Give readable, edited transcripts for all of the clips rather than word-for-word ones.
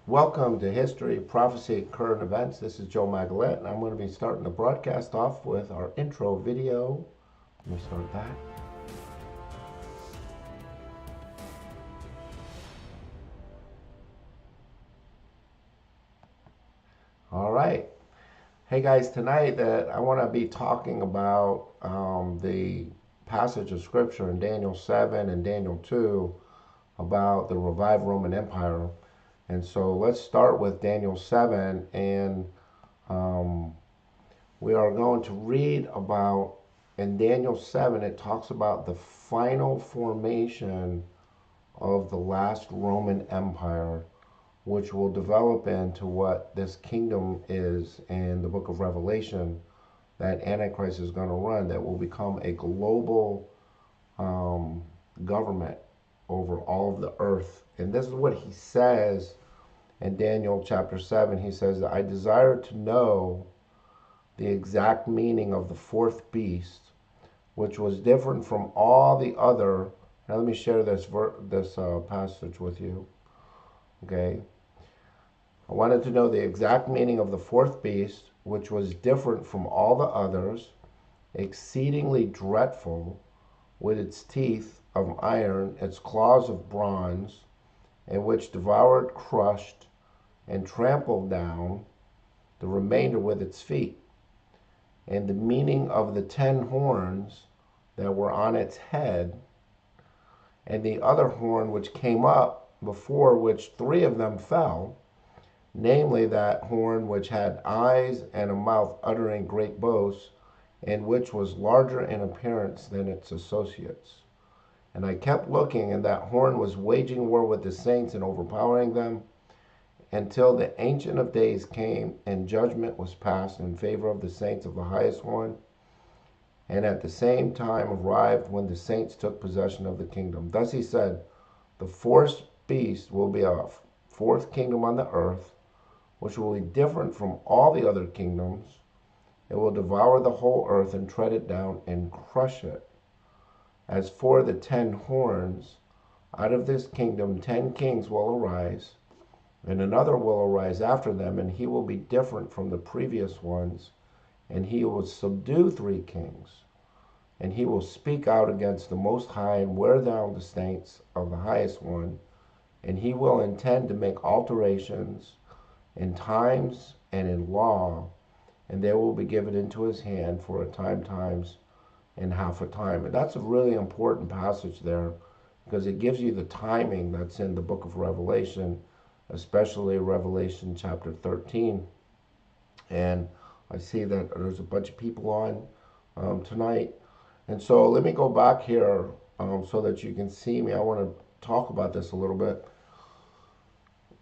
Welcome to History, Prophecy, Current Events. This is Joe Magalette, and I'm going to be starting the broadcast off with our intro video. Let me start that. All right. Hey guys, tonight I want to be talking about the passage of Scripture in Daniel 7 and Daniel 2 about the revived Roman Empire. And so let's start with Daniel 7, and um, we are going to read about, in Daniel 7, it talks about the final formation of the last Roman Empire, which will develop into what this kingdom is in the book of Revelation that Antichrist is going to run, that will become a global um, government over all of the earth. And this is what he says in Daniel chapter 7. He says, I desire to know the exact meaning of the fourth beast, which was different from all the other. Now let me share this passage with you. Okay, I wanted to know the exact meaning of the fourth beast, which was different from all the others, exceedingly dreadful, with its teeth of iron, its claws of bronze, and which devoured, crushed, and trampled down the remainder with its feet, and the meaning of the 10 horns that were on its head, and the other horn which came up, before which 3 of them fell, namely that horn which had eyes and a mouth uttering great boasts, and which was larger in appearance than its associates. And I kept looking, and that horn was waging war with the saints and overpowering them, until the Ancient of Days came, and judgment was passed in favor of the saints of the highest one, and at the same time arrived when the saints took possession of the kingdom. Thus he said, the fourth beast will be a fourth kingdom on the earth, which will be different from all the other kingdoms. It will devour the whole earth and tread it down and crush it. As for the 10 horns, out of this kingdom 10 kings will arise, and another will arise after them, and he will be different from the previous ones, and he will subdue 3 kings. And he will speak out against the Most High and wear down the saints of the highest one, and he will intend to make alterations in times and in law, and they will be given into his hand for a time, times, and half a time. And that's a really important passage there, because it gives you the timing that's in the book of Revelation, especially Revelation chapter 13. And I see that there's a bunch of people on tonight. And so let me go back here so that you can see me. I want to talk about this a little bit.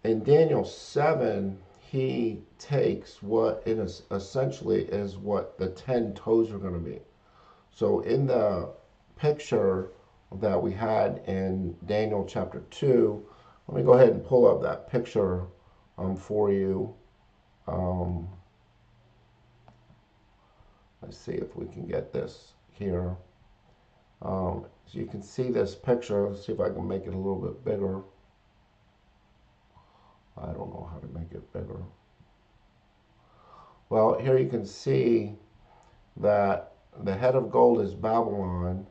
In Daniel 7, he takes what it is essentially is what the 10 toes are going to be. So in the picture that we had in Daniel chapter 2, let me go ahead and pull up that picture for you. Um, let's see if we can get this here. So you can see this picture. Let's see if I can make it a little bit bigger. I don't know how to make it bigger. Well, here you can see that the head of gold is Babylon,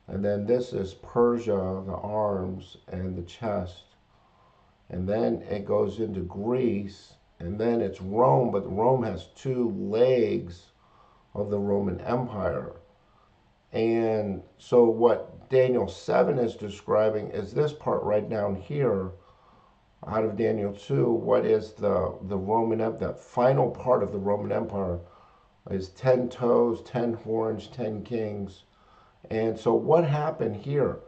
and then this is Persia, the arms and the chest, and then it goes into Greece, and then it's Rome, but Rome has 2 legs of the Roman Empire. And so what Daniel 7 is describing is this part right down here out of Daniel 2. What is the Roman Empire? That final part of the Roman Empire is 10 toes, 10 horns, 10 kings. And so what happened here?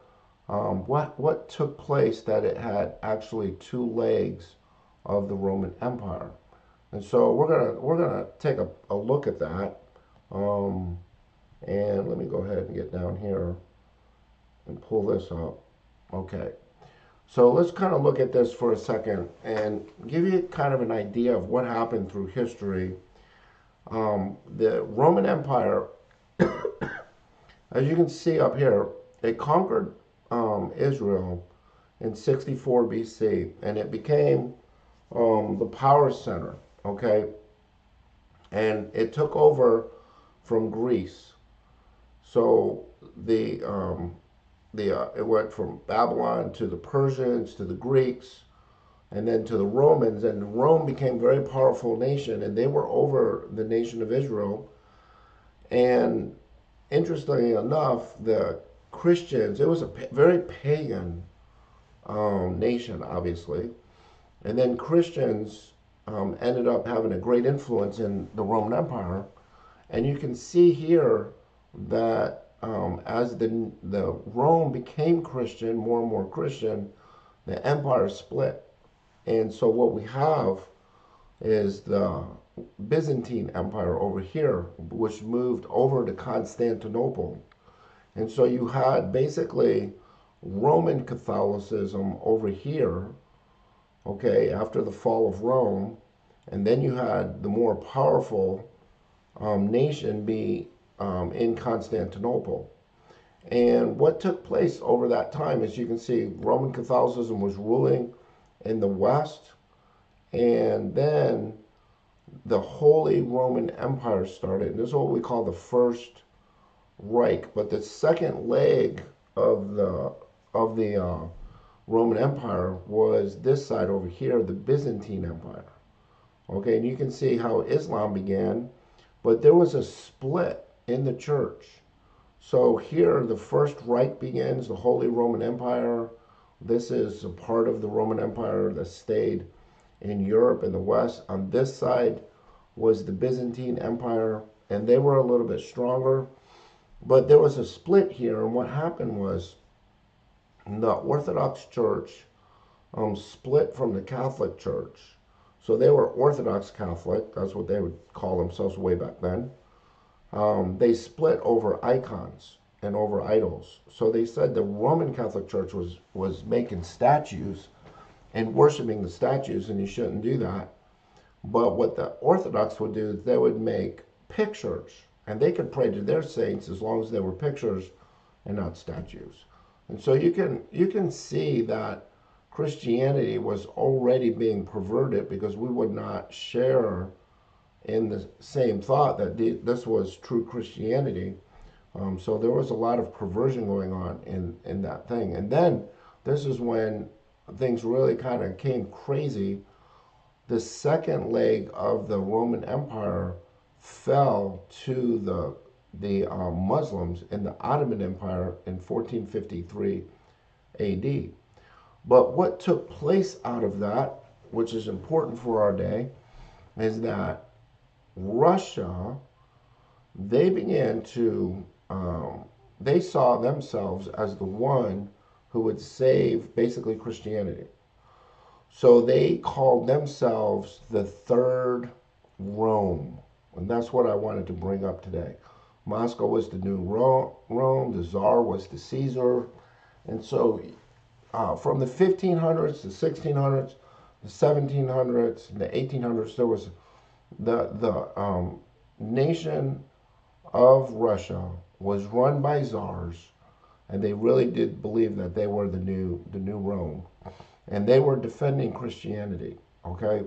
What took place that it had actually 2 legs of the Roman Empire? And so we're gonna take a look at that. Um, and let me go ahead and get down here and pull this up. Okay. So let's kind of look at this for a second and give you kind of an idea of what happened through history. The Roman Empire, as you can see up here, it conquered Israel in 64 BC, and it became the power center, okay? And it took over from Greece. So it went from Babylon to the Persians to the Greeks and then to the Romans, and Rome became a very powerful nation, and they were over the nation of Israel. And interestingly enough, the Christians, it was a very pagan nation, obviously, and then Christians ended up having a great influence in the Roman Empire. And you can see here that as the Rome became Christian, more and more Christian, the empire split. And so what we have is the Byzantine Empire over here, which moved over to Constantinople. And so you had basically Roman Catholicism over here, okay, after the fall of Rome. And then you had the more powerful nation be in Constantinople. And what took place over that time, as you can see, Roman Catholicism was ruling in the West, and then the Holy Roman Empire started. And this is what we call the First Reich. But the second leg of the Roman Empire was this side over here, the Byzantine Empire. Okay, and you can see how Islam began, but there was a split in the church. So here, the First Reich begins, the Holy Roman Empire. This is a part of the Roman Empire that stayed in Europe and the West. On this side was the Byzantine Empire, and they were a little bit stronger. But there was a split here, and what happened was the Orthodox Church split from the Catholic Church. So they were Orthodox Catholic, that's what they would call themselves way back then. They split over icons and over idols. So they said the Roman Catholic Church was making statues and worshiping the statues, and you shouldn't do that. But what the Orthodox would do is they would make pictures, and they could pray to their saints as long as they were pictures and not statues. And so you can see that Christianity was already being perverted because we would not share in the same thought that this was true Christianity. So there was a lot of perversion going on in that thing. And then this is when things really kind of came crazy. The second leg of the Roman Empire fell to the Muslims in the Ottoman Empire in 1453 AD. But what took place out of that, which is important for our day, is that Russia, they began to, they saw themselves as the one who would save basically Christianity. So they called themselves the Third Rome. And that's what I wanted to bring up today. Moscow was the new Rome, the Tsar was the Caesar. And so from the 1500s, the 1600s, the 1700s, the 1800s, there was the nation of Russia was run by czars, and they really did believe that they were the new Rome, and they were defending Christianity. Okay,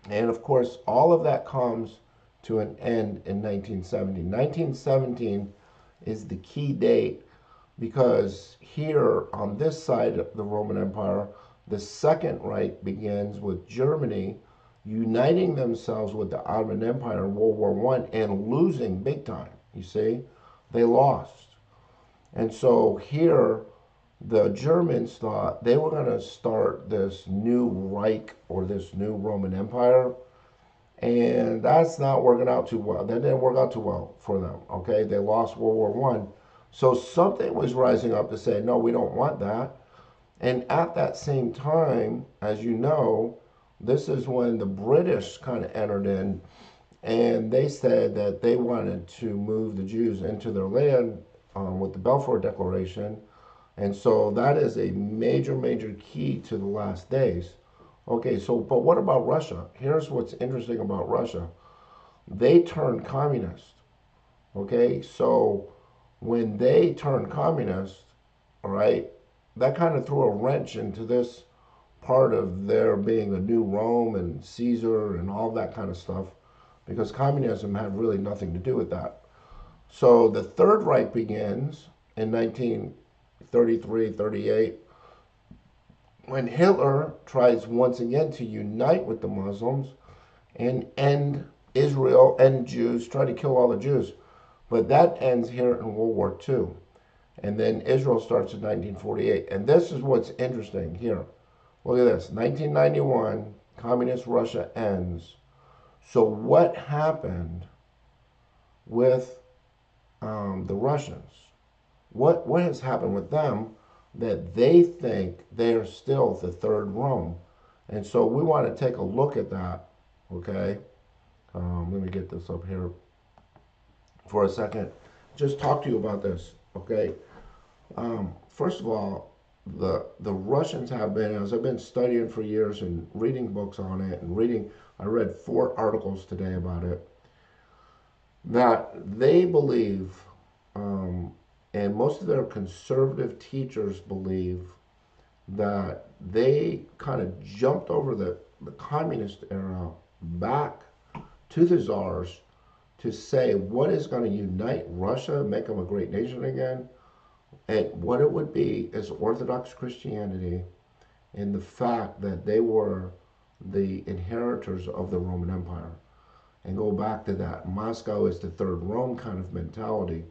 and of course, all of that comes to an end in 1917. 1917 is the key date because here on this side of the Roman Empire, the Second Reich begins with Germany uniting themselves with the Ottoman Empire in World War One and losing big time. You see, they lost. And so here, the Germans thought they were going to start this new Reich or this new Roman Empire. And that's not working out too well. That didn't work out too well for them. Okay, they lost World War One. So something was rising up to say, no, we don't want that. And at that same time, as you know, this is when the British kind of entered in, and they said that they wanted to move the Jews into their land with the Balfour Declaration. And so that is a major, major key to the last days. Okay, so, but what about Russia? Here's what's interesting about Russia. They turned communist. Okay, so when they turned communist, all right, that kind of threw a wrench into this part of there being a new Rome and Caesar and all that kind of stuff, because communism had really nothing to do with that. So the Third Reich begins in 1933, 38, when Hitler tries once again to unite with the Muslims and end Israel and Jews, try to kill all the Jews. But that ends here in World War II. And then Israel starts in 1948. And this is what's interesting here. Look at this. 1991, Communist Russia ends. So what happened with the Russians? What has happened with them that they think they are still the third Rome? And so we want to take a look at that, okay? Let me get this up here for a second. Just talk to you about this, okay? First of all, the Russians have been, as I've been studying for years and reading books on it and I read 4 articles today about it, that they believe, and most of their conservative teachers believe, that they kind of jumped over the communist era back to the czars to say what is going to unite Russia, make them a great nation again, and what it would be is Orthodox Christianity and the fact that they were the inheritors of the Roman Empire. And go back to that Moscow is the third Rome kind of mentality.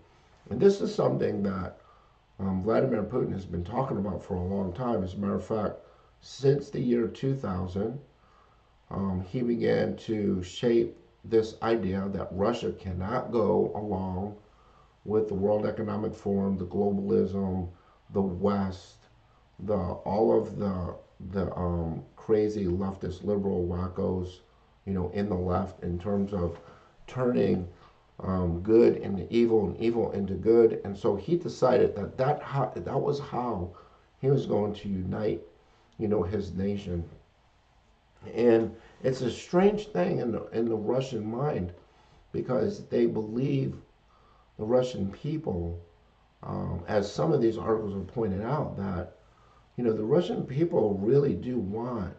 And this is something that Vladimir Putin has been talking about for a long time. As a matter of fact, since the year 2000, he began to shape this idea that Russia cannot go along with the World Economic Forum, the globalism, the West, all of the crazy leftist liberal wackos, in the left, in terms of turning good into evil and evil into good. And so he decided that was how he was going to unite, his nation. And it's a strange thing in the Russian mind, because they believe, the Russian people, as some of these articles have pointed out, that the Russian people really do want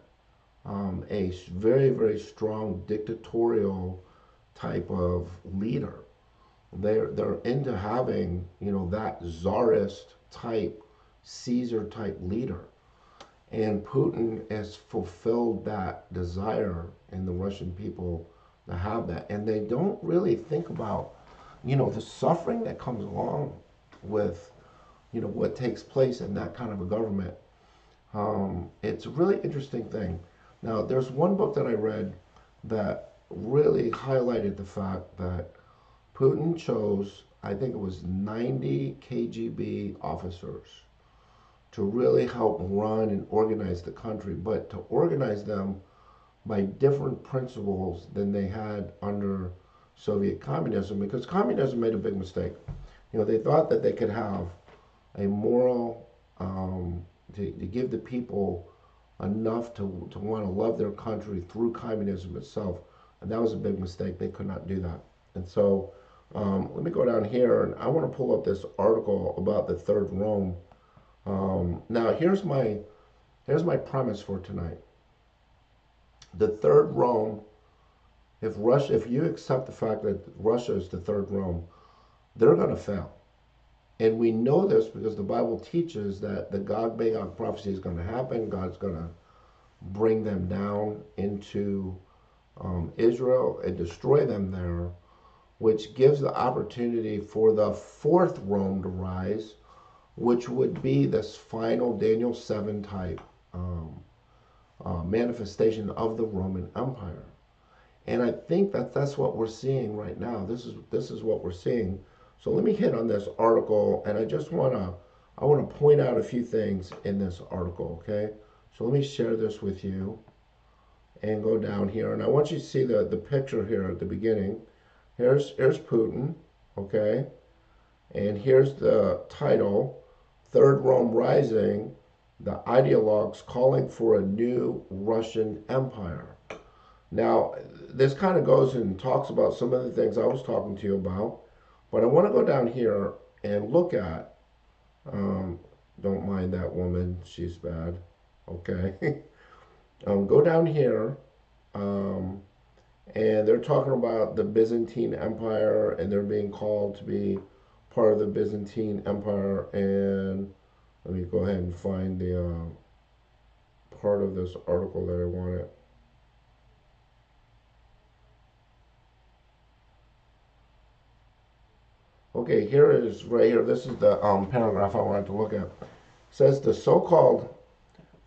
a very, very strong dictatorial type of leader. They're into having that czarist type, Caesar type leader, and Putin has fulfilled that desire in the Russian people to have that, and they don't really think about the suffering that comes along with what takes place in that kind of a government. It's a really interesting thing. Now, there's one book that I read that really highlighted the fact that Putin chose, I think it was 90 KGB officers to really help run and organize the country, but to organize them by different principles than they had under Soviet communism, because communism made a big mistake. They thought that they could have a moral, to give the people enough to want to love their country through communism itself. And that was a big mistake. They could not do that. And so let me go down here, and I want to pull up this article about the Third Rome. Now, here's my premise for tonight. The Third Rome, if you accept the fact that Russia is the Third Rome, they're going to fail. And we know this because the Bible teaches that the Gog-Magog prophecy is going to happen. God's going to bring them down into Israel and destroy them there, which gives the opportunity for the fourth Rome to rise, which would be this final Daniel 7 type manifestation of the Roman Empire. And I think that's what we're seeing right now. This is what we're seeing. So let me hit on this article, and I want to point out a few things in this article, okay? So let me share this with you and go down here, and I want you to see the picture here at the beginning. Here's Putin, okay? And here's the title, Third Rome Rising, the ideologues calling for a new Russian Empire. Now, this kind of goes and talks about some of the things I was talking to you about, but I want to go down here and look at, don't mind that woman, she's bad, okay? Go down here, um, and they're talking about the Byzantine Empire, and they're being called to be part of the Byzantine Empire. And let me go ahead and find the part of this article that I wanted. Okay, here it is right here. This is the paragraph I wanted to look at. It says the so-called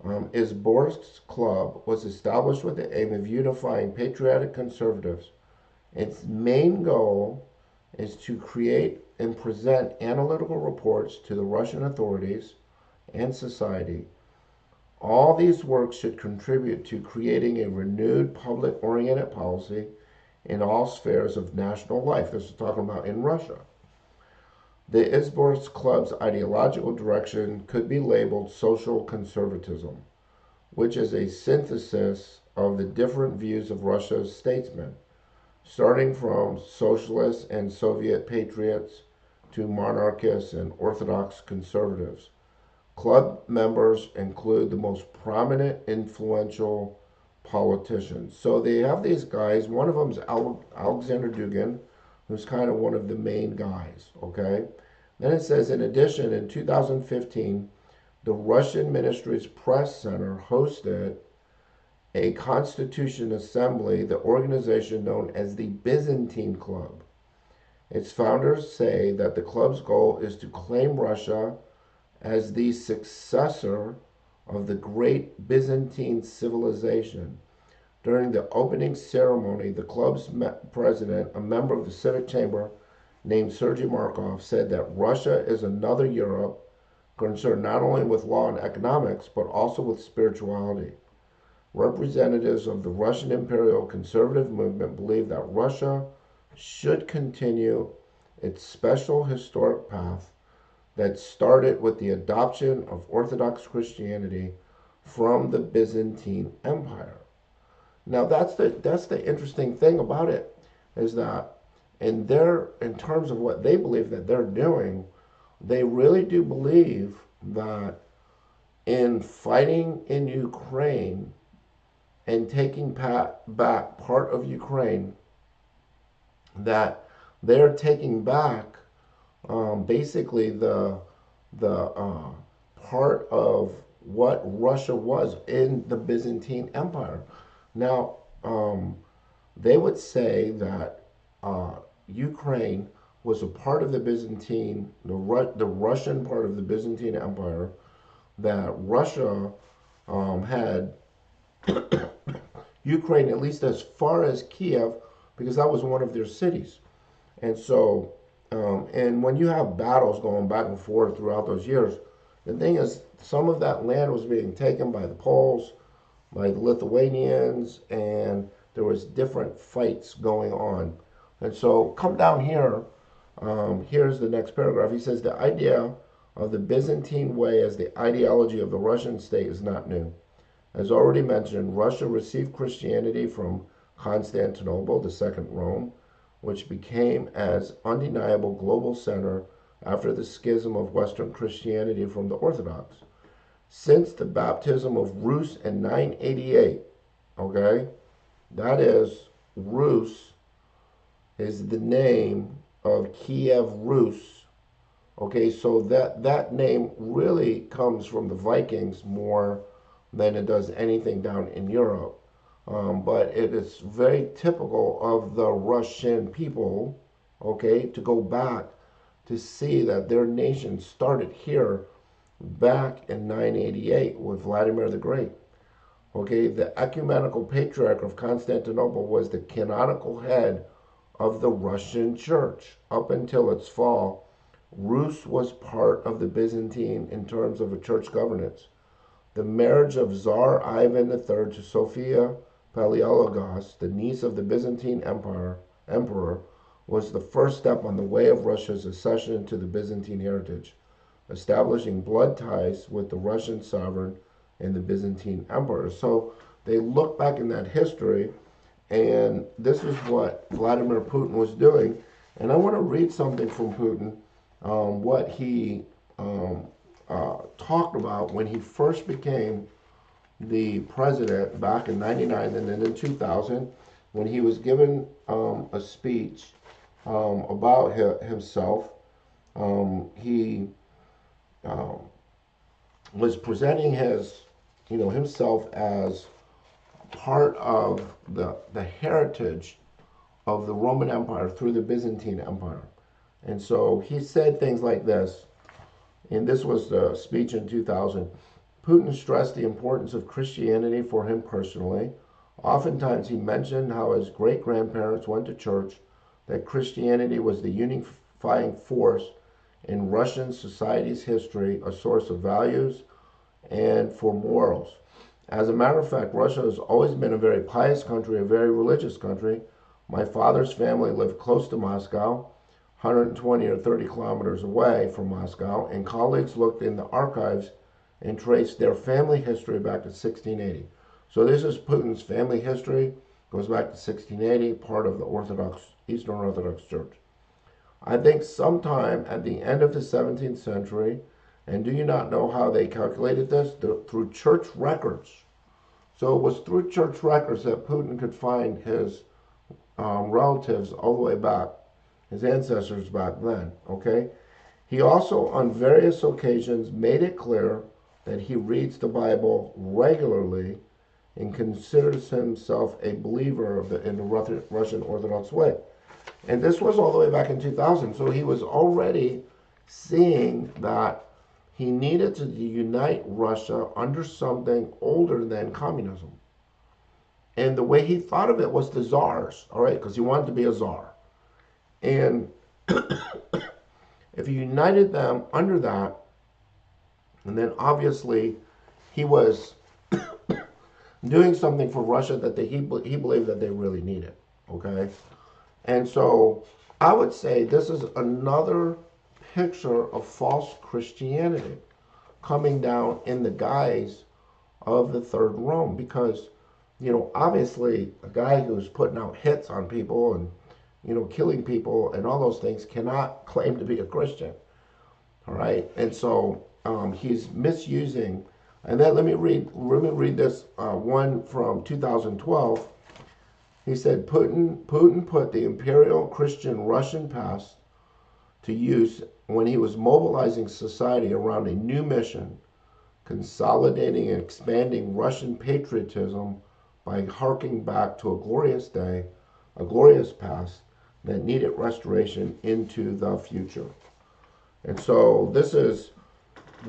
Izborsk Club was established with the aim of unifying patriotic conservatives. Its main goal is to create and present analytical reports to the Russian authorities and society. All these works should contribute to creating a renewed public oriented policy in all spheres of national life. This is talking about in Russia. The Izborsk Club's ideological direction could be labeled social conservatism, which is a synthesis of the different views of Russia's statesmen, starting from socialists and Soviet patriots to monarchists and Orthodox conservatives. Club members include the most prominent, influential politicians. So they have these guys. One of them is Alexander Dugin, who's kind of one of the main guys, okay? Then it says, in addition, in 2015, the Russian Ministry's Press Center hosted a Constitution Assembly, the organization known as the Byzantine Club. Its founders say that the club's goal is to claim Russia as the successor of the great Byzantine civilization. During the opening ceremony, the club's president, a member of the Civic Chamber named Sergei Markov, said that Russia is another Europe concerned not only with law and economics, but also with spirituality. Representatives of the Russian imperial conservative movement believe that Russia should continue its special historic path that started with the adoption of Orthodox Christianity from the Byzantine Empire. Now that's the interesting thing about it, is that in terms of what they believe that they're doing, they really do believe that in fighting in Ukraine and taking back part of Ukraine, that they're taking back basically the part of what Russia was in the Byzantine Empire. Now, they would say that Ukraine was a part of the Byzantine, the Russian part of the Byzantine Empire, that Russia had Ukraine at least as far as Kiev, because that was one of their cities. And so, and when you have battles going back and forth throughout those years, the thing is, some of that land was being taken by the Poles, by the Lithuanians, and there was different fights going on. And so, come down here. Here's the next paragraph. He says the idea of the Byzantine way as the ideology of the Russian state is not new. As already mentioned, Russia received Christianity from Constantinople, the Second Rome, which became as undeniable global center after the schism of Western Christianity from the Orthodox. Since the baptism of Rus in 988, okay, that is, Rus is the name of Kiev Rus. Okay, so that name really comes from the Vikings more than it does anything down in Europe. But it is very typical of the Russian people, okay, to go back to see that their nation started here back in 988 with Vladimir the Great. Okay, the ecumenical patriarch of Constantinople was the canonical head of the Russian church. Up until its fall, Rus was part of the Byzantine in terms of a church governance. The marriage of Tsar Ivan III to Sophia Palaiologos, the niece of the Byzantine emperor, was the first step on the way of Russia's accession to the Byzantine heritage, establishing blood ties with the Russian sovereign and the Byzantine emperor. So they look back in that history, and this is what Vladimir Putin was doing. And I want to read something from Putin, what he talked about when he first became the president back in '99 and then in 2000 when he was given a speech about himself. He um, was presenting himself as part of the heritage of the Roman Empire through the Byzantine Empire. And so he said things like this, and this was the speech in 2000. Putin stressed the importance of Christianity for him personally. Oftentimes he mentioned how his great grandparents went to church, that Christianity was the unifying force in Russian society's history, a source of values and for morals. As a matter of fact, Russia has always been a very pious country, a very religious country. My father's family lived close to Moscow, 120 or 30 kilometers away from Moscow, and colleagues looked in the archives and traced their family history back to 1680. So this is Putin's family history, goes back to 1680, part of the Eastern Orthodox Church. I think sometime at the end of the 17th century, and do you not know how they calculated this? Through church records. So it was through church records that Putin could find his relatives all the way back, his ancestors back then, okay? He also, on various occasions, made it clear that he reads the Bible regularly and considers himself a believer in the Russian Orthodox way. And this was all the way back in 2000. So he was already seeing that he needed to unite Russia under something older than communism. And the way he thought of it was the czars, all right, because he wanted to be a czar. And if you united them under that, and then obviously he was doing something for Russia that he believed that they really needed, okay? And so I would say this is another picture of false Christianity coming down in the guise of the Third Rome, because obviously a guy who's putting out hits on people and killing people and all those things cannot claim to be a Christian. All right, and so he's misusing. And then let me read this one from 2012. He said Putin put the imperial Christian Russian past to use when he was mobilizing society around a new mission, consolidating and expanding Russian patriotism by harking back to a glorious day, a glorious past that needed restoration into the future. And so this is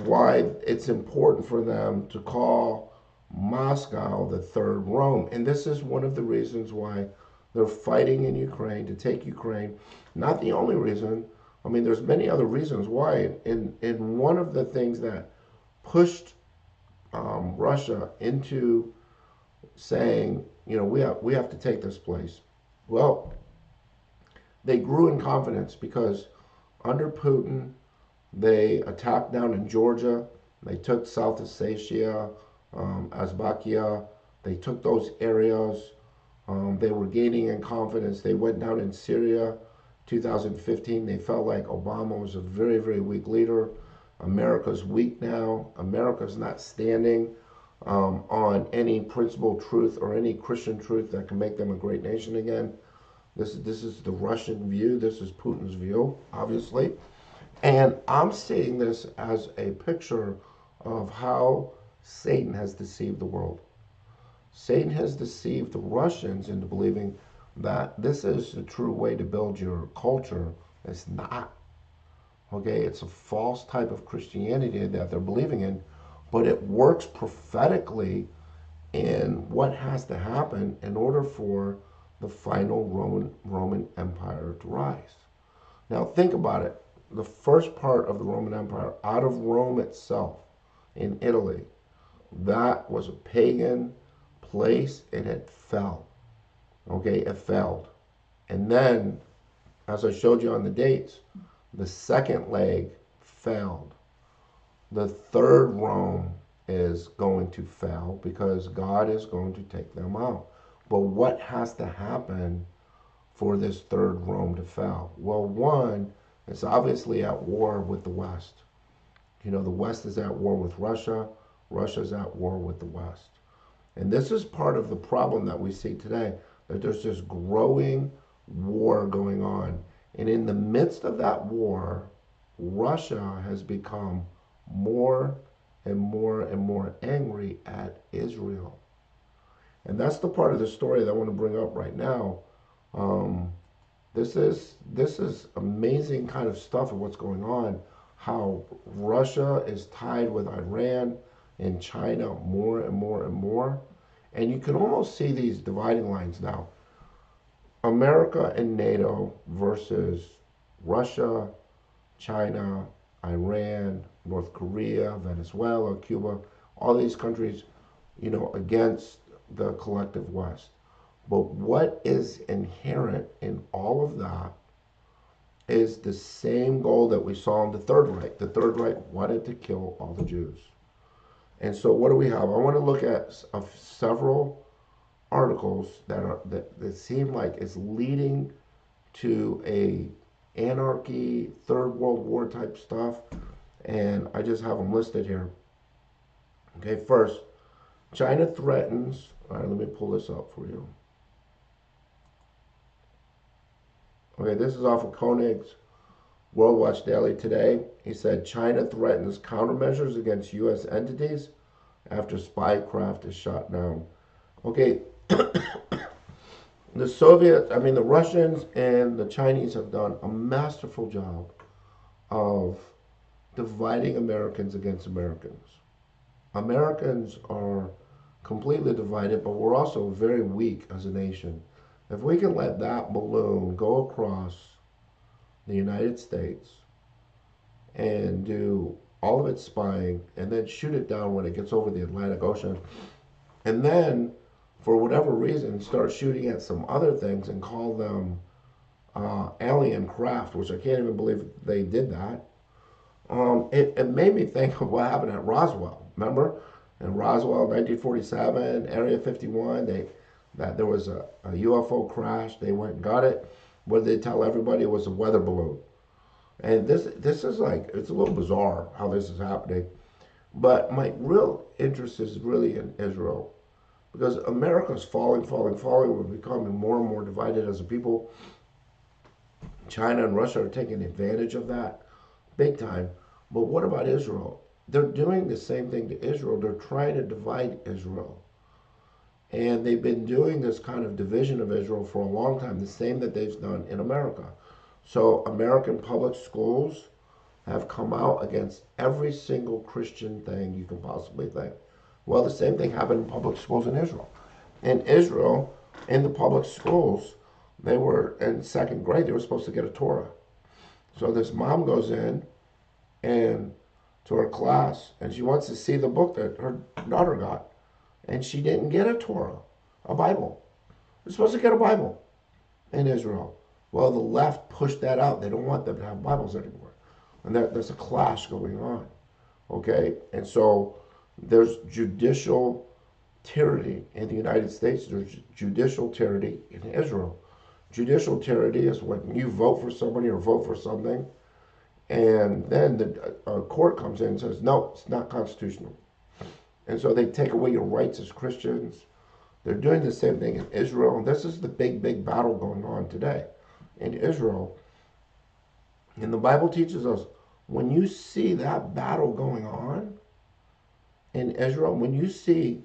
why it's important for them to call Moscow the Third Rome. And this is one of the reasons why they're fighting in Ukraine, to take Ukraine. Not the only reason. I mean, there's many other reasons why. And one of the things that pushed Russia into saying, we have to take this place. Well, they grew in confidence because under Putin, they attacked down in Georgia. They took South Ossetia, Azbakia. They took those areas. They were gaining in confidence. They went down in Syria, 2015. They felt like Obama was a very, very weak leader. America's weak now. America's not standing on any principled truth or any Christian truth that can make them a great nation again. This is the Russian view. This is Putin's view, obviously. And I'm seeing this as a picture of how Satan has deceived the world. Satan has deceived the Russians into believing that this is the true way to build your culture. It's not. Okay, it's a false type of Christianity that they're believing in, but it works prophetically in what has to happen in order for the final Roman Empire to rise. Now think about it. The first part of the Roman Empire, out of Rome itself, in Italy, that was a pagan place and it fell. Okay, it failed. And then, as I showed you on the dates, the second leg failed. The third Rome is going to fail because God is going to take them out. But what has to happen for this third Rome to fail? Well, one, it's obviously at war with the West. The West is at war with Russia. Russia's at war with the West. And this is part of the problem that we see today, that there's this growing war going on. And in the midst of that war, Russia has become more and more and more angry at Israel. And that's the part of the story that I want to bring up right now. Um, this is amazing kind of stuff of what's going on. How Russia is tied with Iran and China more and more and more, and you can almost see these dividing lines now. America and NATO versus Russia, China, Iran, North Korea, Venezuela, Cuba, all these countries, against the collective West. But what is inherent in all of that is the same goal that we saw in the Third Reich. The Third Reich wanted to kill all the Jews. And so what do we have? I want to look at several articles that seem like it's leading to a anarchy, Third World War type stuff. And I just have them listed here. Okay, first, China threatens. All right, let me pull this up for you. Okay, this is off of Koenig's World Watch Daily today. He said China threatens countermeasures against U.S. entities after spy craft is shot down. Okay, the Russians and the Chinese have done a masterful job of dividing Americans against Americans. Americans are completely divided, but we're also very weak as a nation. If we can let that balloon go across the United States and do all of its spying and then shoot it down when it gets over the Atlantic Ocean, and then, for whatever reason, start shooting at some other things and call them alien craft, which I can't even believe they did that. It made me think of what happened at Roswell. Remember? In Roswell, 1947, Area 51, that there was a UFO crash. They went and got it. What did they tell everybody? It was a weather balloon. And this is like, it's a little bizarre how this is happening. But my real interest is really in Israel, because America's falling. We're becoming more and more divided as a people. China and Russia are taking advantage of that big time. But what about Israel? They're doing the same thing to Israel. They're trying to divide Israel. And they've been doing this kind of division of Israel for a long time, the same that they've done in America. So American public schools have come out against every single Christian thing you can possibly think. Well, the same thing happened in public schools in Israel. In Israel, in the public schools, they were in second grade, they were supposed to get a Torah. So this mom goes in and to her class, and she wants to see the book that her daughter got. And she didn't get a Torah, a Bible. They're supposed to get a Bible in Israel. Well, the left pushed that out. They don't want them to have Bibles anymore. And there's a clash going on. Okay? And so there's judicial tyranny in the United States. There's judicial tyranny in Israel. Judicial tyranny is when you vote for somebody or vote for something, and then the court comes in and says, no, it's not constitutional. And so they take away your rights as Christians. They're doing the same thing in Israel. And this is the big battle going on today in Israel. And the Bible teaches us, when you see that battle going on in Israel, when you see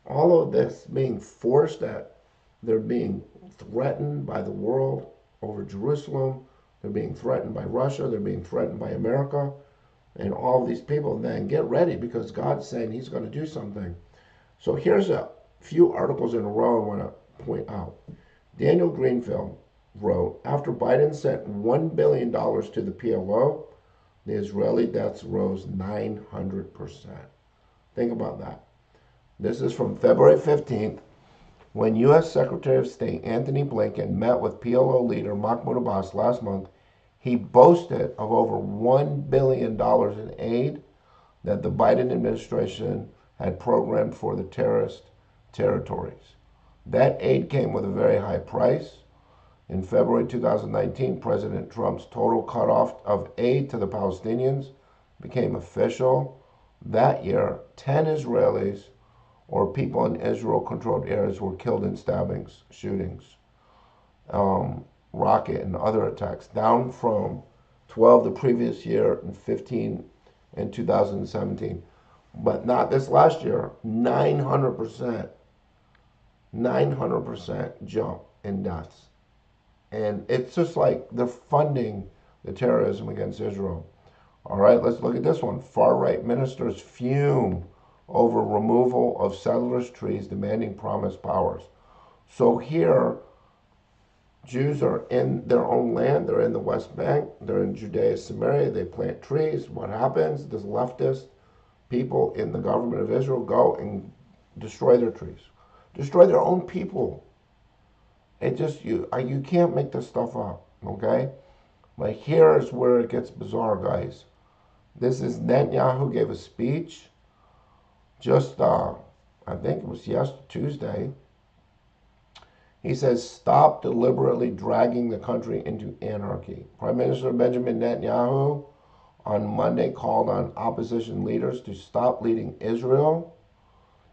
all of this being forced, that they're being threatened by the world over Jerusalem, they're being threatened by Russia, they're being threatened by America, and all of these people, then get ready, because God's saying he's going to do something. So here's a few articles in a row I want to point out. Daniel Greenfield wrote, after Biden sent $1 billion to the PLO, the Israeli deaths rose 900%. Think about that. This is from February 15th, when U.S. Secretary of State Antony Blinken met with PLO leader Mahmoud Abbas last month. He boasted of over $1 billion in aid that the Biden administration had programmed for the terrorist territories. That aid came with a very high price. In February 2019, President Trump's total cutoff of aid to the Palestinians became official. That year, 10 Israelis, or people in Israel-controlled areas were killed in stabbings, shootings, rocket and other attacks, down from 12 the previous year and 15 in 2017. But not this last year, 900% jump in deaths. And it's just like they're funding the terrorism against Israel. All right, let's look at this one. Far-right ministers fume over removal of settlers' trees, demanding promised powers. So here, Jews are in their own land. They're in the West Bank. They're in Judea, Samaria. They plant trees. What happens? The leftist people in the government of Israel go and destroy their trees, destroy their own people. It just, you can't make this stuff up, okay? But here's where it gets bizarre, guys. This is Netanyahu gave a speech just, I think it was Tuesday. He says, stop deliberately dragging the country into anarchy. Prime Minister Benjamin Netanyahu on Monday called on opposition leaders to stop leading Israel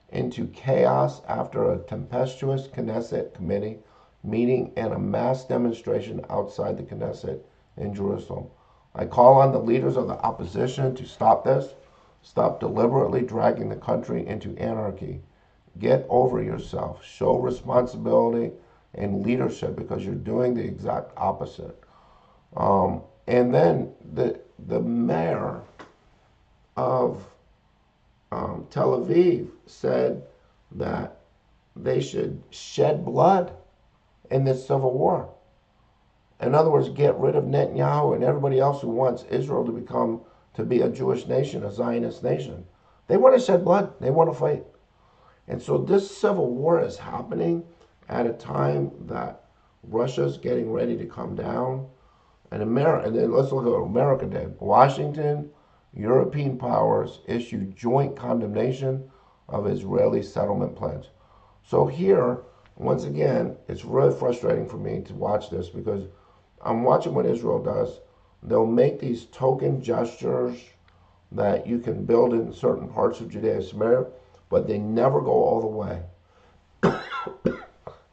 into chaos after a tempestuous Knesset committee meeting and a mass demonstration outside the Knesset in Jerusalem. I call on the leaders of the opposition to stop this. Stop deliberately dragging the country into anarchy. Get over yourself. Show responsibility and leadership, because you're doing the exact opposite. And then the mayor of Tel Aviv said that they should shed blood in this civil war. In other words, get rid of Netanyahu and everybody else who wants Israel to be a Jewish nation, a Zionist nation. They want to shed blood. They want to fight. And so this civil war is happening at a time that Russia's getting ready to come down. And then let's look at what America did. Washington, European powers issued joint condemnation of Israeli settlement plans. So here, once again, it's really frustrating for me to watch this, because I'm watching what Israel does. They'll make these token gestures that you can build in certain parts of Judea and Samaria, but they never go all the way.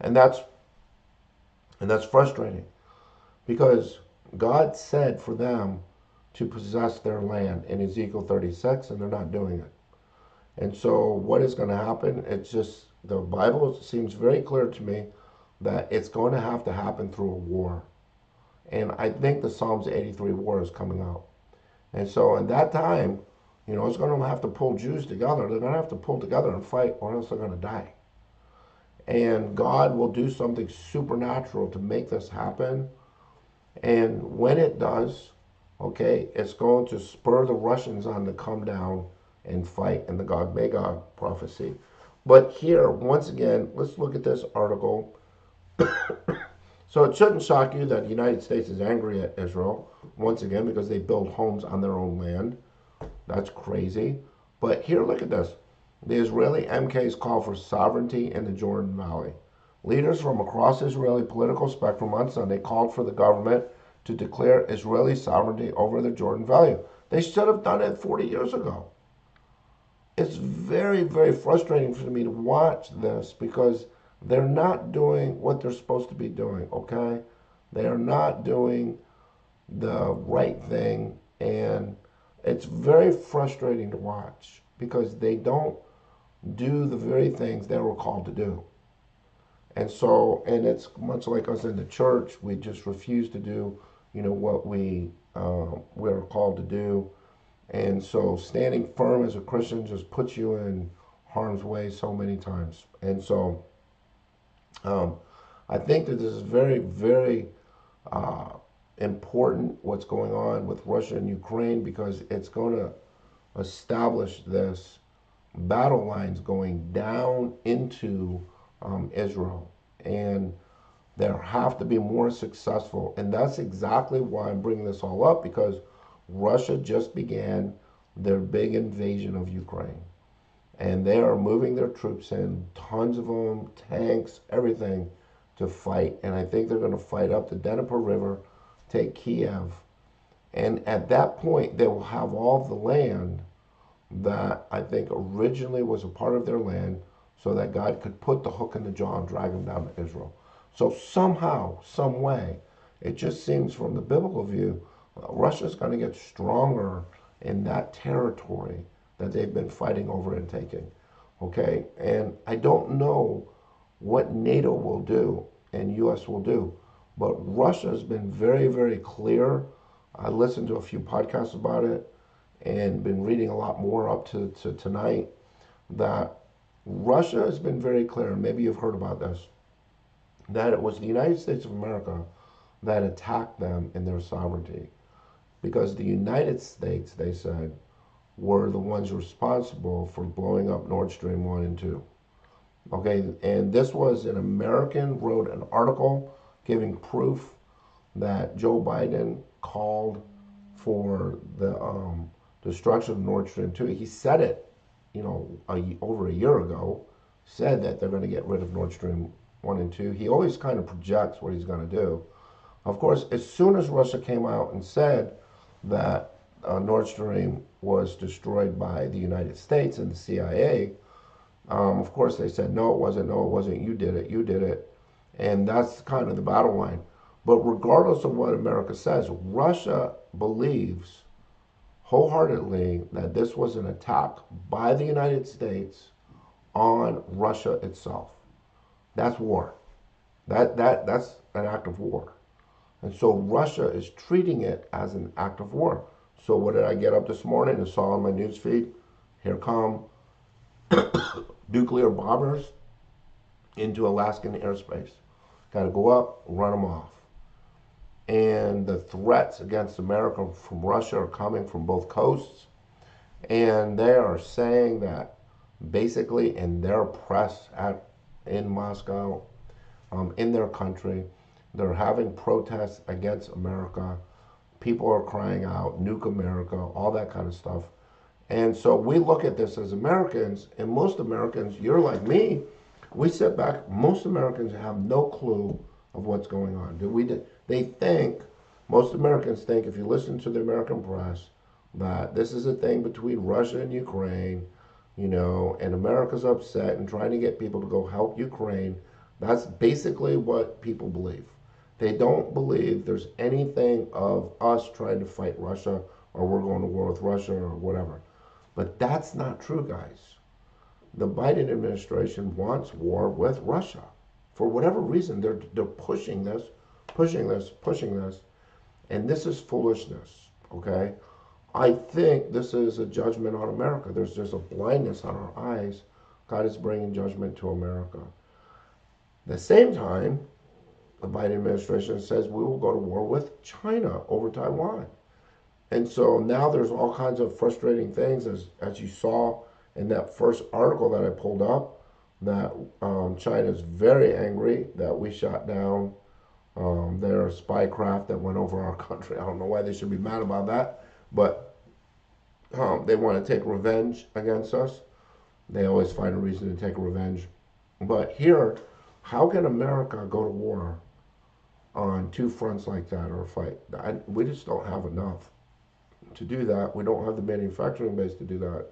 and that's frustrating, because God said for them to possess their land in Ezekiel 36, and they're not doing it. And so what is going to happen? It's just, the Bible seems very clear to me that it's going to have to happen through a war. And I think the Psalms 83 war is coming out. And so in that time, it's going to have to pull Jews together. They're going to have to pull together and fight, or else they're going to die. And God will do something supernatural to make this happen. And when it does, okay, it's going to spur the Russians on to come down and fight in the Gog-Magog prophecy. But here, once again, let's look at this article. So it shouldn't shock you that the United States is angry at Israel, once again, because they build homes on their own land. That's crazy. But here, look at this. The Israeli MKs call for sovereignty in the Jordan Valley. Leaders from across the Israeli political spectrum on Sunday called for the government to declare Israeli sovereignty over the Jordan Valley. They should have done it 40 years ago. It's very, very frustrating for me to watch this, because they're not doing what they're supposed to be doing, okay? They are not doing the right thing, and it's very frustrating to watch, because they don't do the very things they were called to do. And so, and it's much like us in the church, we just refuse to do, what we're called to do. And so standing firm as a Christian just puts you in harm's way so many times. And so I think that this is very, very important, what's going on with Russia and Ukraine, because it's going to establish this battle lines going down into Israel. And there have to be more successful. And that's exactly why I'm bringing this all up, because Russia just began their big invasion of Ukraine. And they are moving their troops in, tons of them, tanks, everything, to fight. And I think they're going to fight up the Dnieper River, take Kiev. And at that point, they will have all the land that I think originally was a part of their land. so that God could put the hook in the jaw and drag them down to Israel. So somehow, some way, it just seems from the biblical view, Russia's going to get stronger in that territory that they've been fighting over and taking. Okay, and I don't know what NATO will do and U.S. will do, but Russia has been very, very clear. I listened to a few podcasts about it and been reading a lot more up to tonight that Russia has been very clear, and maybe you've heard about this, that it was the United States of America that attacked them in their sovereignty. Because the United States, they said, were the ones responsible for blowing up Nord Stream 1 and 2. Okay, and this was an American wrote an article giving proof that Joe Biden called for the destruction of Nord Stream 2. He said it, over a year ago, said that they're going to get rid of Nord Stream 1 and 2. He always kind of projects what he's going to do. Of course, as soon as Russia came out and said that Nord Stream was destroyed by the United States and the CIA, of course they said, no, it wasn't, you did it. And that's kind of the battle line. But regardless of what America says, Russia believes wholeheartedly that this was an attack by the United States on Russia itself. That's war. That's an act of war. And so Russia is treating it as an act of war. So what did I get up this morning and saw on my news feed? Here come nuclear bombers into Alaskan airspace. Got to go up, run them off. And the threats against America from Russia are coming from both coasts. And they are saying that basically in their press in Moscow, in their country, they're having protests against America. People are crying out, nuke America, all that kind of stuff. And so we look at this as Americans, and most Americans, you're like me, we sit back, most Americans have no clue of what's going on. They think, most Americans think, if you listen to the American press, that this is a thing between Russia and Ukraine, and America's upset and trying to get people to go help Ukraine. That's basically what people believe. They don't believe there's anything of us trying to fight Russia or we're going to war with Russia or whatever. But that's not true, guys. The Biden administration wants war with Russia. For whatever reason, they're pushing this, and this is foolishness, okay? I think this is a judgment on America. There's just a blindness on our eyes. God is bringing judgment to America. At the same time, the Biden administration says we will go to war with China over Taiwan. And so now there's all kinds of frustrating things, as you saw in that first article that I pulled up, that China's very angry that we shot down their spy craft that went over our country. I don't know why they should be mad about that, but they want to take revenge against us. They always find a reason to take revenge. But here, how can America go to war on two fronts like that or fight? We just don't have enough to do that. We don't have the manufacturing base to do that.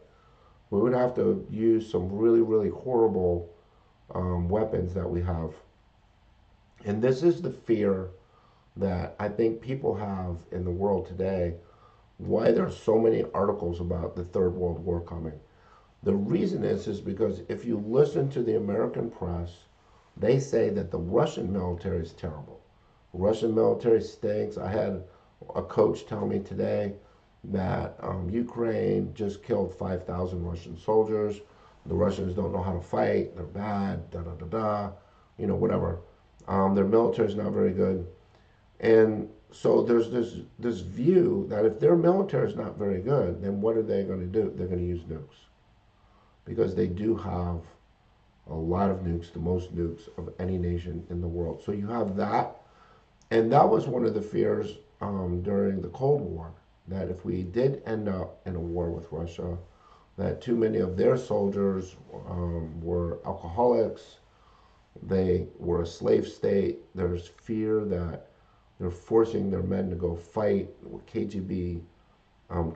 We would have to use some really, really horrible weapons that we have. And this is the fear that I think people have in the world today, why there's so many articles about the Third World War coming. The reason is because if you listen to the American press, they say that the Russian military is terrible. Russian military stinks. I had a coach tell me today that Ukraine just killed 5,000 Russian soldiers. The Russians don't know how to fight. They're bad, da-da-da-da, whatever. Their military is not very good. And so there's this view that if their military is not very good, then what are they going to do? They're going to use nukes. Because they do have a lot of nukes, the most nukes of any nation in the world. So you have that. And that was one of the fears during the Cold War, that if we did end up in a war with Russia, that too many of their soldiers were alcoholics, they were a slave state. There's fear that they're forcing their men to go fight with KGB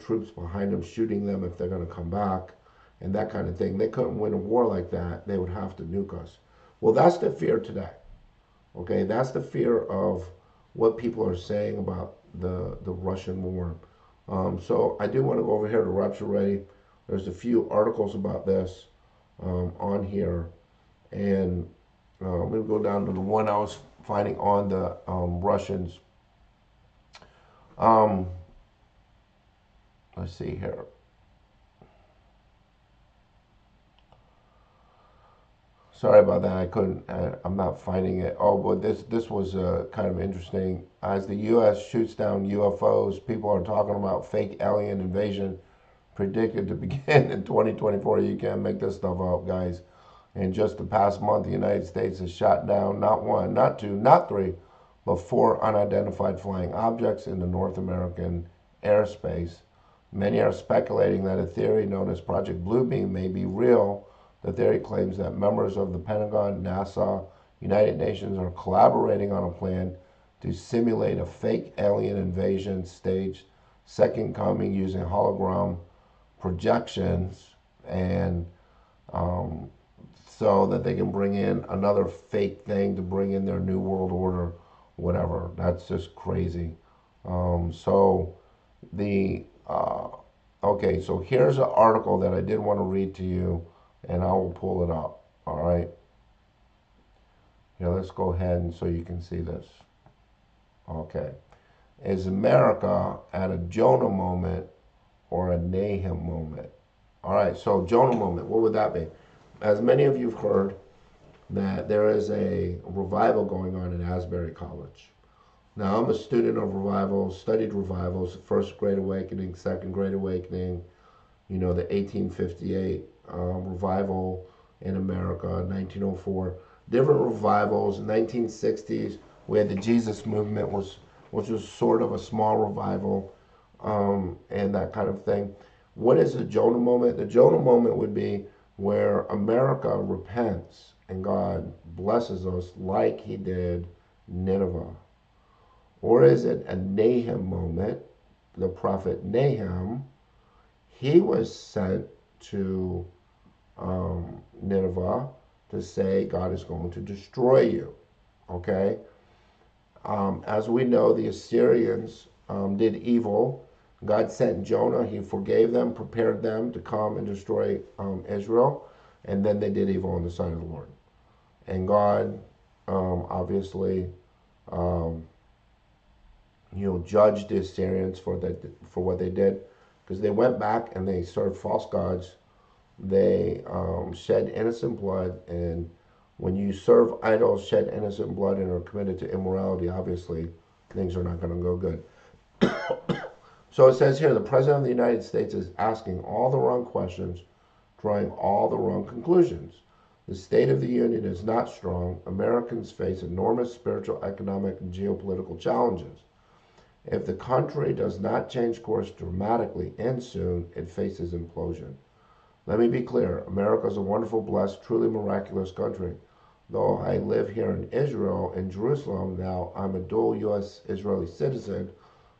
troops behind them, shooting them if they're going to come back. and that kind of thing. They couldn't win a war like that. They would have to nuke us. Well, that's the fear today. Okay, that's the fear of what people are saying about the Russian war. So I do want to go over here to Rapture Ready. There's a few articles about this on here, and I'm going to go down to the one I was finding on the Russians. Um, let's see here. Sorry about that. I couldn't. I'm not finding it. Oh, but this was kind of interesting. As the U.S. shoots down UFOs, people are talking about fake alien invasion predicted to begin in 2024. You can't make this stuff up, guys. In just the past month, the United States has shot down not one, not two, not three, but four unidentified flying objects in the North American airspace. Many are speculating that a theory known as Project Bluebeam may be real. The theory claims that members of the Pentagon, NASA, United Nations are collaborating on a plan to simulate a fake alien invasion staged second coming using hologram projections, and um, so that they can bring in another fake thing to bring in their new world order, whatever. That's just crazy. So the okay, so here's an article that I did want to read to you, and I will pull it up. All right. Here, let's go ahead and so you can see this. Okay. Is America at a Jonah moment or a Nahum moment? All right, so Jonah moment, what would that be? As many of you have heard, that there is a revival going on in Asbury College. Now, I'm a student of revivals, studied revivals, First Great Awakening, Second Great Awakening, you know, the 1858 revival in America, 1904, different revivals, 1960s, we had the Jesus movement, which was sort of a small revival, and that kind of thing. What is the Jonah moment? The Jonah moment would be where America repents and God blesses us like he did Nineveh. Or is it a Nahum moment? The prophet Nahum, he was sent to Nineveh to say God is going to destroy you. Okay? As we know, the Assyrians did evil. God sent Jonah. He forgave them, prepared them to come and destroy Israel. And then they did evil on the side of the Lord. And God obviously, judged the Assyrians for what they did, because they went back and they served false gods. They shed innocent blood, and when you serve idols, shed innocent blood, and are committed to immorality, obviously things are not going to go good. So it says here, the President of the United States is asking all the wrong questions, drawing all the wrong conclusions. The State of the Union is not strong. Americans face enormous spiritual, economic, and geopolitical challenges. If the country does not change course dramatically and soon, it faces implosion. Let me be clear, America is a wonderful, blessed, truly miraculous country. Though I live here in Israel, in Jerusalem now, I'm a dual U.S. Israeli citizen.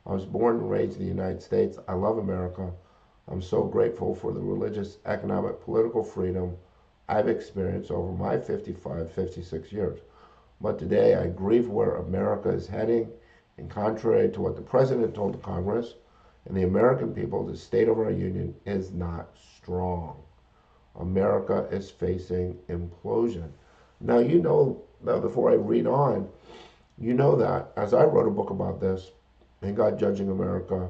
I was born and raised in the United States. I love America. I'm so grateful for the religious, economic, political freedom I've experienced over my 55, 56 years. But today I grieve where America is heading, and contrary to what the President told the Congress and the American people, the state of our union is not strong. America is facing implosion. Now, before I read on, you know that as I wrote a book about this, and God judging America,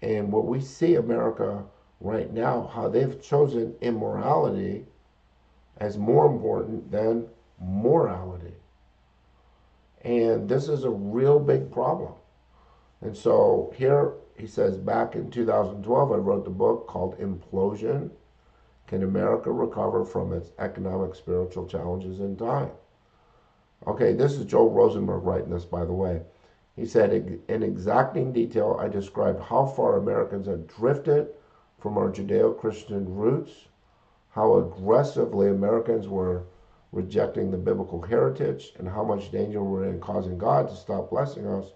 and what we see America right now, how they've chosen immorality as more important than morality. And this is a real big problem. And so here he says, back in 2012, I wrote the book called Implosion. Can America recover from its economic, spiritual challenges in time? Okay, this is Joel Rosenberg writing this, by the way. He said, in exacting detail, I described how far Americans have drifted from our Judeo-Christian roots, how aggressively Americans were rejecting the biblical heritage, and how much danger we're in causing God to stop blessing us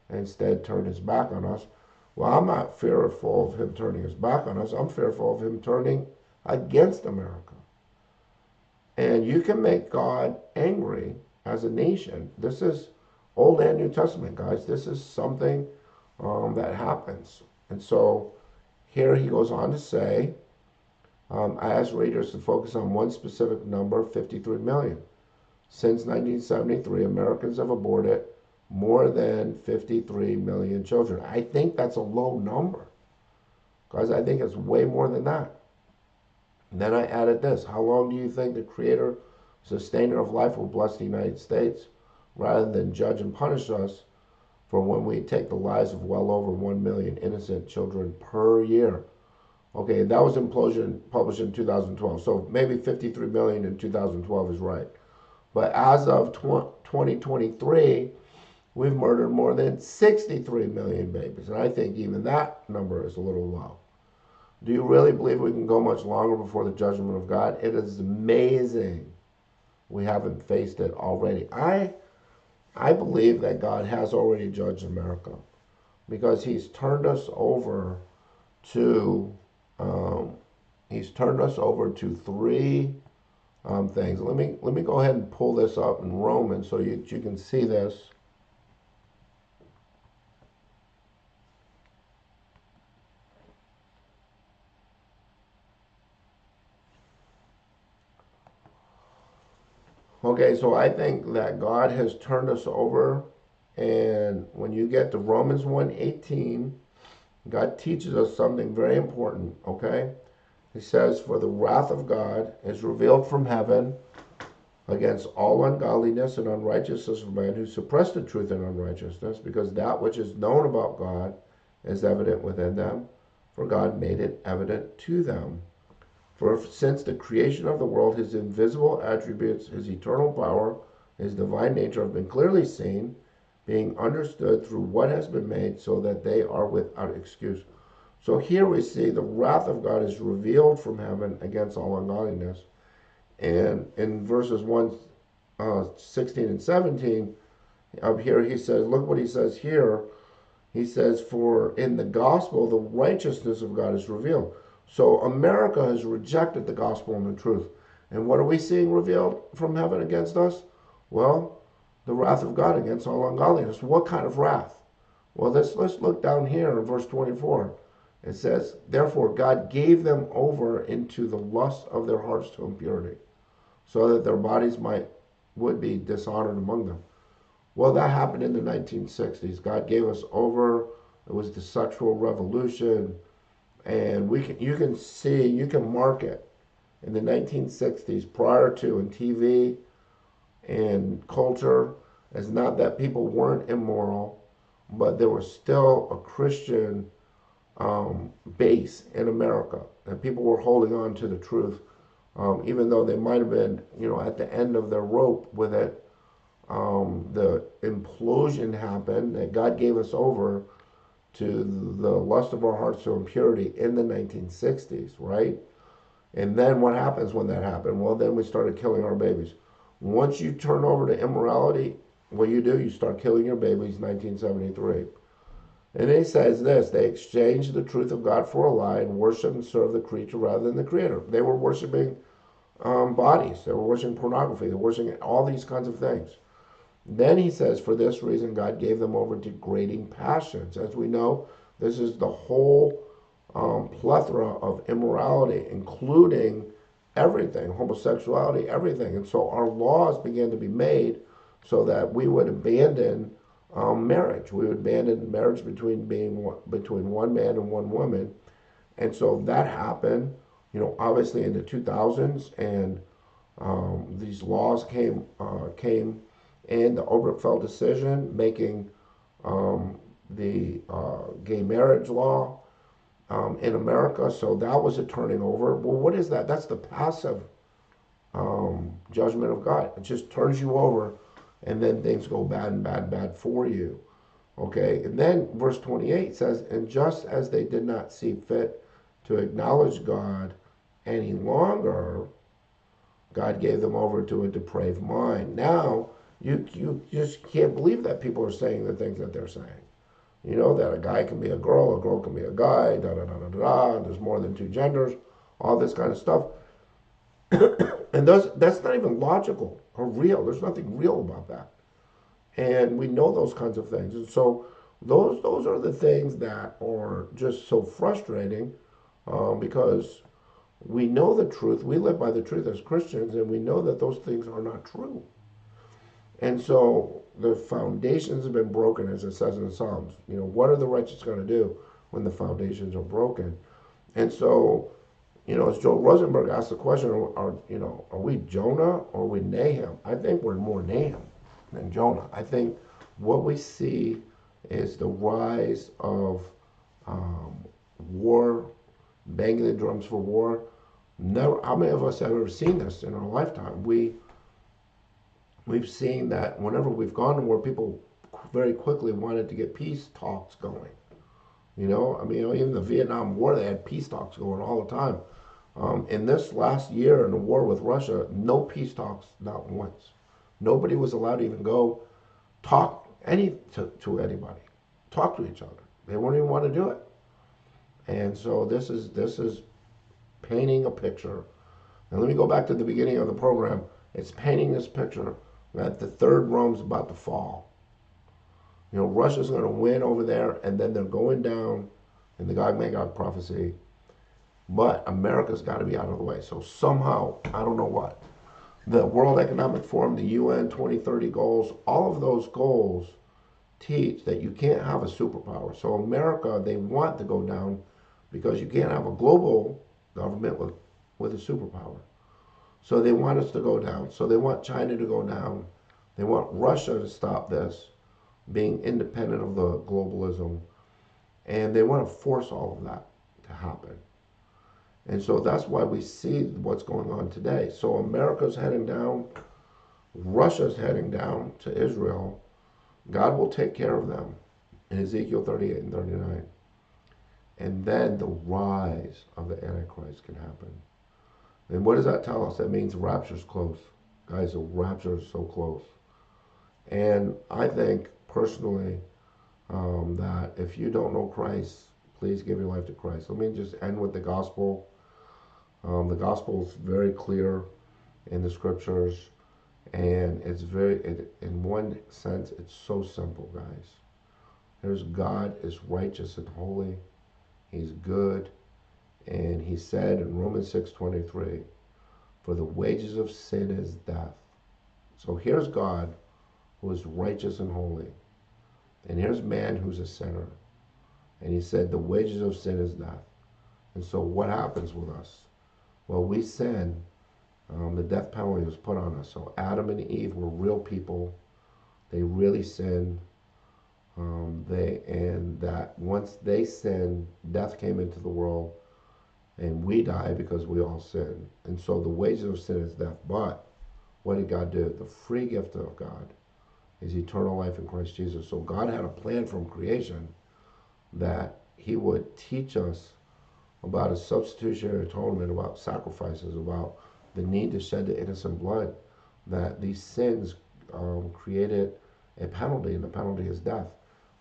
and instead turn his back on us. Well, I'm not fearful of him turning his back on us. I'm fearful of him turning against America. And you can make God angry as a nation. This is Old and New Testament, guys. This is something that happens. And so here he goes on to say, I ask readers to focus on one specific number, 53 million. Since 1973, Americans have aborted more than 53 million children. I think that's a low number, guys. I think it's way more than that. And then I added this. How long do you think the Creator, sustainer of life, will bless the United States rather than judge and punish us for when we take the lives of well over 1 million innocent children per year? Okay, that was Implosion published in 2012. So maybe 53 million in 2012 is right. But as of 2023, we've murdered more than 63 million babies. And I think even that number is a little low. Do you really believe we can go much longer before the judgment of God? It is amazing we haven't faced it already. I believe that God has already judged America because he's turned us over to three things. Let me go ahead and pull this up in Romans so you can see this. Okay, so I think that God has turned us over, and when you get to Romans 1:18, God teaches us something very important, okay? He says, for the wrath of God is revealed from heaven against all ungodliness and unrighteousness of men who suppress the truth in unrighteousness, because that which is known about God is evident within them, for God made it evident to them. For since the creation of the world, his invisible attributes, his eternal power, his divine nature have been clearly seen, being understood through what has been made, so that they are without excuse. So here we see the wrath of God is revealed from heaven against all ungodliness. And in verses 16 and 17, up here he says, look what he says here. He says, for in the gospel, the righteousness of God is revealed. So America has rejected the gospel and the truth. And what are we seeing revealed from heaven against us? Well, the wrath of God against all ungodliness. What kind of wrath? Well, let's look down here in verse 24. It says, therefore God gave them over into the lust of their hearts to impurity, so that their bodies would be dishonored among them. Well, that happened in the 1960s. God gave us over. It was the sexual revolution. And you can mark it in the 1960s prior to in TV and culture. It's not that people weren't immoral, but there was still a Christian base in America, and people were holding on to the truth, even though they might have been, at the end of their rope with it. The implosion happened, that God gave us over to the lust of our hearts to impurity in the 1960s, right? And then what happens when that happened? Well, then we started killing our babies. Once you turn over to immorality, what do? You start killing your babies, 1973. And he says this, they exchanged the truth of God for a lie and worship and serve the creature rather than the creator. They were worshiping bodies. They were worshiping pornography. They were worshiping all these kinds of things. Then he says, for this reason, God gave them over to degrading passions. As we know, this is the whole plethora of immorality, including everything, homosexuality, everything. And so our laws began to be made so that we would abandon marriage. We would abandon marriage between one man and one woman. And so that happened, obviously in the 2000s, and these laws came in the Obergefell decision, making the gay marriage law in America. So that was a turning over. Well, what is that? That's the passive judgment of God. It just turns you over, and then things go bad and bad, bad for you. Okay, and then verse 28 says, and just as they did not see fit to acknowledge God any longer, God gave them over to a depraved mind. Now, you just can't believe that people are saying the things that they're saying. That a guy can be a girl can be a guy, da da da da da, and there's more than two genders. all this kind of stuff. And that's not even logical or real. There's nothing real about that. And we know those kinds of things. And so those are the things that are just so frustrating, because we know the truth. We live by the truth as Christians, and we know that those things are not true. And so the foundations have been broken, as it says in the Psalms. What are the righteous going to do when the foundations are broken? And so, as Joel Rosenberg asked the question, are we Jonah or are we Nahum? I think we're more Nahum than Jonah. I think what we see is the rise of war, banging the drums for war. Never, how many of us have ever seen this in our lifetime? We've seen that whenever we've gone to war, people very quickly wanted to get peace talks going. Even the Vietnam War, they had peace talks going all the time. In this last year in the war with Russia, no peace talks, not once. Nobody was allowed to even go talk to anybody, talk to each other. They wouldn't even want to do it. And so this is painting a picture. And let me go back to the beginning of the program. It's painting this picture that the third Rome's about to fall. Russia's going to win over there, and then they're going down in the Gog-Magog prophecy. But America's got to be out of the way. So somehow, I don't know what, the World Economic Forum, the UN 2030 goals, all of those goals teach that you can't have a superpower. So America, they want to go down because you can't have a global government with a superpower. So they want us to go down. So they want China to go down. They want Russia to stop this, being independent of the globalism. And they want to force all of that to happen. And so that's why we see what's going on today. So America's heading down. Russia's heading down to Israel. God will take care of them in Ezekiel 38 and 39. And then the rise of the Antichrist can happen. And what does that tell us? That means rapture's close. Guys, the rapture is so close. And I think, personally, that if you don't know Christ, please give your life to Christ. Let me just end with the gospel. The gospel is very clear in the scriptures. And in one sense, it's so simple, guys. There's God is righteous and holy. He's good. And he said in Romans 6:23, for the wages of sin is death. So here's God who is righteous and holy. And here's man who's a sinner. And he said the wages of sin is death. And so what happens with us? Well, we sin. The death penalty was put on us. So Adam and Eve were real people. They really sinned. And that once they sinned, death came into the world. And we die because we all sin. And so the wages of sin is death. But what did God do? The free gift of God is eternal life in Christ Jesus. So God had a plan from creation that he would teach us about a substitutionary atonement, about sacrifices, about the need to shed the innocent blood, that these sins created a penalty, and the penalty is death.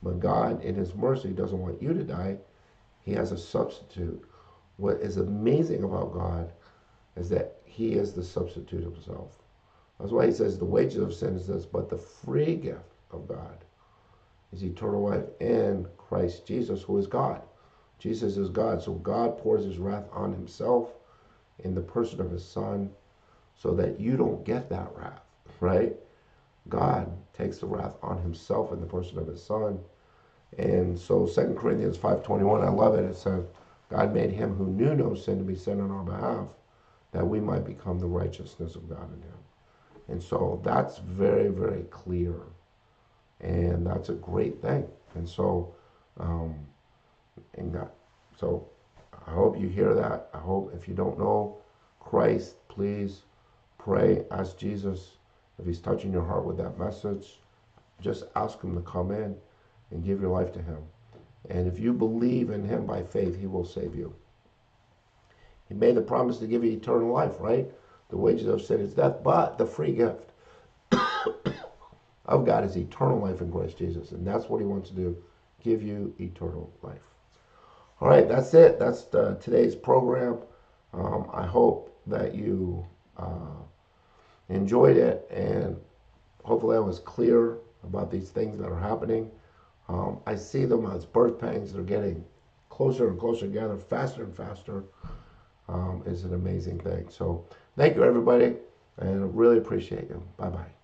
But God, in his mercy, doesn't want you to die. He has a substitute. What is amazing about God is that he is the substitute himself. That's why he says the wages of sin is this, but the free gift of God is eternal life in Christ Jesus, who is God. Jesus is God. So God pours his wrath on himself in the person of his son so that you don't get that wrath, right? God takes the wrath on himself in the person of his son. And so 2 Corinthians 5:21, I love it. It says, God made him who knew no sin to be sin on our behalf, that we might become the righteousness of God in him. And so that's very, very clear. And that's a great thing. And so, so I hope you hear that. I hope if you don't know Christ, please pray, ask Jesus if he's touching your heart with that message. Just ask him to come in and give your life to him. And if you believe in him by faith, he will save you. He made the promise to give you eternal life, right? The wages of sin is death, but the free gift of God is eternal life in Christ Jesus. And that's what he wants to do, give you eternal life. All right, that's it. That's today's program. I hope that you enjoyed it, and hopefully I was clear about these things that are happening. I see them as birth pangs. They're getting closer and closer together, faster and faster. It's an amazing thing. So thank you, everybody, and really appreciate you. Bye-bye.